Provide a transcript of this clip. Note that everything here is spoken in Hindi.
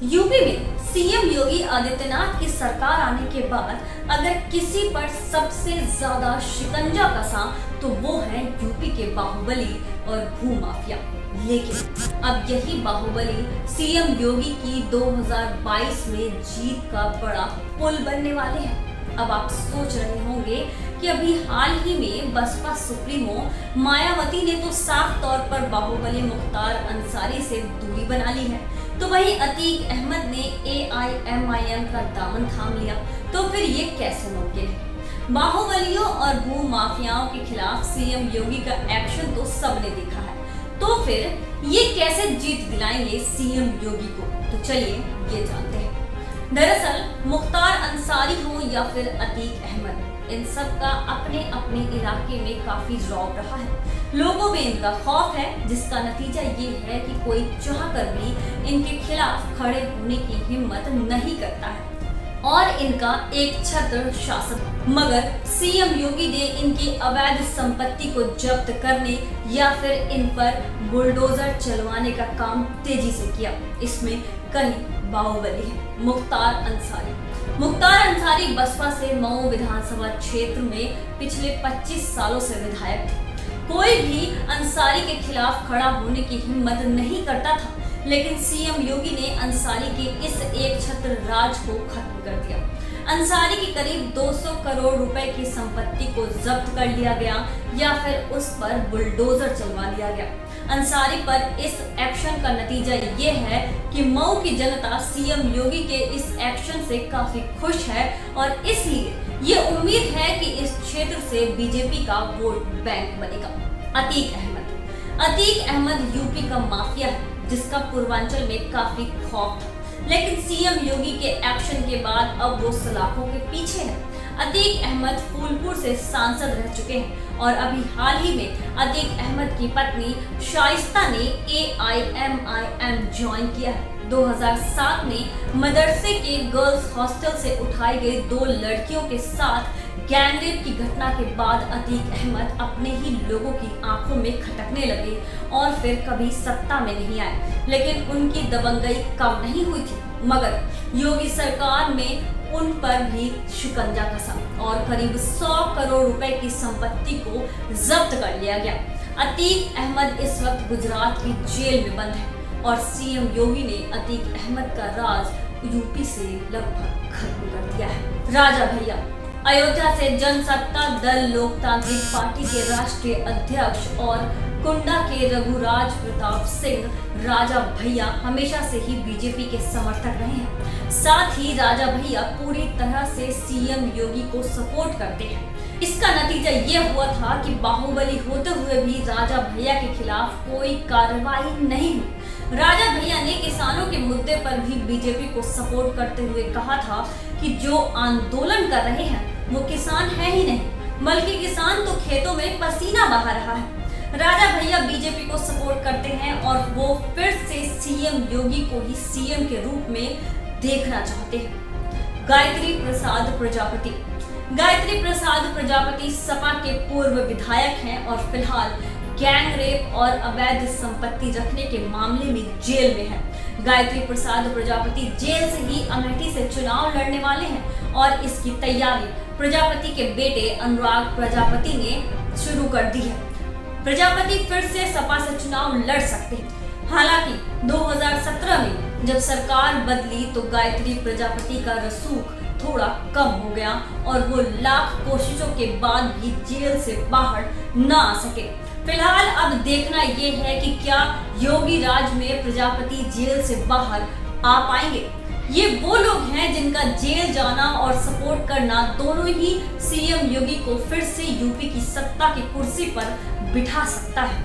यूपी में सीएम योगी आदित्यनाथ की सरकार आने के बाद अगर किसी पर सबसे ज्यादा शिकंजा कसा तो वो है यूपी के बाहुबली और भूमाफिया। लेकिन अब यही बाहुबली सीएम योगी की 2022 में जीत का बड़ा पुल बनने वाले हैं। अब आप सोच रहे होंगे कि अभी हाल ही में बसपा सुप्रीमो मायावती ने तो साफ तौर पर बाहुबली मुख्तार अंसारी से दूरी बना ली है, तो वही अतीक अहमद ने AIMIM का दामन थाम लिया। तो फिर ये कैसे मुमकिन है? बाहुबलियों और भू माफियाओं के खिलाफ सीएम योगी का एक्शन तो सबने देखा है, तो फिर ये कैसे जीत दिलाएंगे सीएम योगी को? तो चलिए ये जानते हैं। दरअसल मुख्तार अंसारी हो या फिर अतीक अहमद, इन सब का अपने अपने इलाके में काफी रौब रहा है। लोगों में इनका खौफ है, जिसका नतीजा ये है कि कोई चाहकर भी इनके खिलाफ खड़े होने की हिम्मत नहीं करता है और इनका एक छत्र शासन। मगर सीएम योगी ने इनकी अवैध संपत्ति को जब्त करने या फिर इन पर बुलडोजर चलवाने का काम तेजी से किया। इसमें कई बाहुबली है। मुख्तार अंसारी बसपा से मऊ विधानसभा क्षेत्र में पिछले 25 सालों से विधायक थे। कोई भी अंसारी के खिलाफ खड़ा होने की हिम्मत नहीं करता था, लेकिन सीएम योगी ने अंसारी के इस एक छत्र राज को खत्म कर दिया। अंसारी की करीब 200 करोड़ रुपए की संपत्ति को जब्त कर लिया गया या फिर उस पर बुलडोजर चलवा दिया गया। अंसारी पर इस एक्शन का नतीजा ये है कि मऊ की जनता सीएम योगी के इस एक्शन से काफी खुश है और इसलिए ये उम्मीद है कि इस क्षेत्र से बीजेपी का वोट बैंक बनेगा। अतीक अहमद यूपी का माफिया है, जिसका पूर्वांचल में काफी खौफ था, लेकिन सीएम योगी के एक्शन के बाद अब वो सलाखों के पीछे है। अतीक अहमद फूलपुर से सांसद रह चुके हैं और अभी हाल ही में अतीक अहमद की पत्नी शाइस्ता ने AIMIM ज्वाइन किया है। 2007 में मदरसे के गर्ल्स हॉस्टल से उठाई गई 2 लड़कियों के साथ गैंगरेप की घटना के बाद अतीक अहमद अपने ही लोगों की आंखों में खटकने लगे और फिर कभी सत्ता में नहीं आए, लेकिन उनकी दबंगई कम नहीं हुई थी। मगर योगी सरकार में उन पर भी शिकंजा कसा और करीब 100 करोड़ रुपए की संपत्ति को जब्त कर लिया गया। अतीक अहमद इस वक्त गुजरात की जेल में बंद है और सीएम योगी ने अतीक अहमद का राज यूपी से लगभग खत्म कर दिया है। राजा भैया अयोध्या से जनसत्ता दल लोकतांत्रिक पार्टी के राष्ट्रीय अध्यक्ष और कुंडा के रघुराज प्रताप सिंह राजा भैया हमेशा से ही बीजेपी के समर्थक रहे हैं। साथ ही राजा भैया पूरी तरह से सीएम योगी को सपोर्ट करते हैं। इसका नतीजा ये हुआ था कि बाहुबली होते हुए भी राजा भैया के खिलाफ कोई कार्रवाई नहीं हुई। राजा भैया ने किसानों के मुद्दे पर भी बीजेपी को सपोर्ट करते हुए कहा था कि जो आंदोलन कर रहे हैं वो किसान है ही नहीं, बल्कि किसान तो खेतों में पसीना बहा रहा है। राजा भैया बीजेपी को सपोर्ट करते हैं और वो फिर से सीएम योगी को ही सीएम के रूप में देखना चाहते हैं। गायत्री प्रसाद प्रजापति सपा के पूर्व विधायक हैं और फिलहाल गैंगरेप और अवैध संपत्ति रखने के मामले में जेल में है। गायत्री प्रसाद प्रजापति जेल से ही अमेठी से चुनाव लड़ने वाले हैं और इसकी तैयारी प्रजापति के बेटे अनुराग प्रजापति ने शुरू कर दी है। प्रजापति फिर से सपा से चुनाव लड़ सकते हैं। हालांकि 2017 में जब सरकार बदली तो गायत्री प्रजापति का रसूख थोड़ा कम हो गया और वो लाख कोशिशों के बाद भी जेल से बाहर न आ सके। फिलहाल अब देखना ये है कि क्या योगी राज में प्रजापति जेल से बाहर आ पाएंगे। ये वो लोग हैं जिनका जेल जाना और सपोर्ट करना दोनों ही सीएम योगी को फिर से यूपी की सत्ता की कुर्सी पर बिठा सकता है।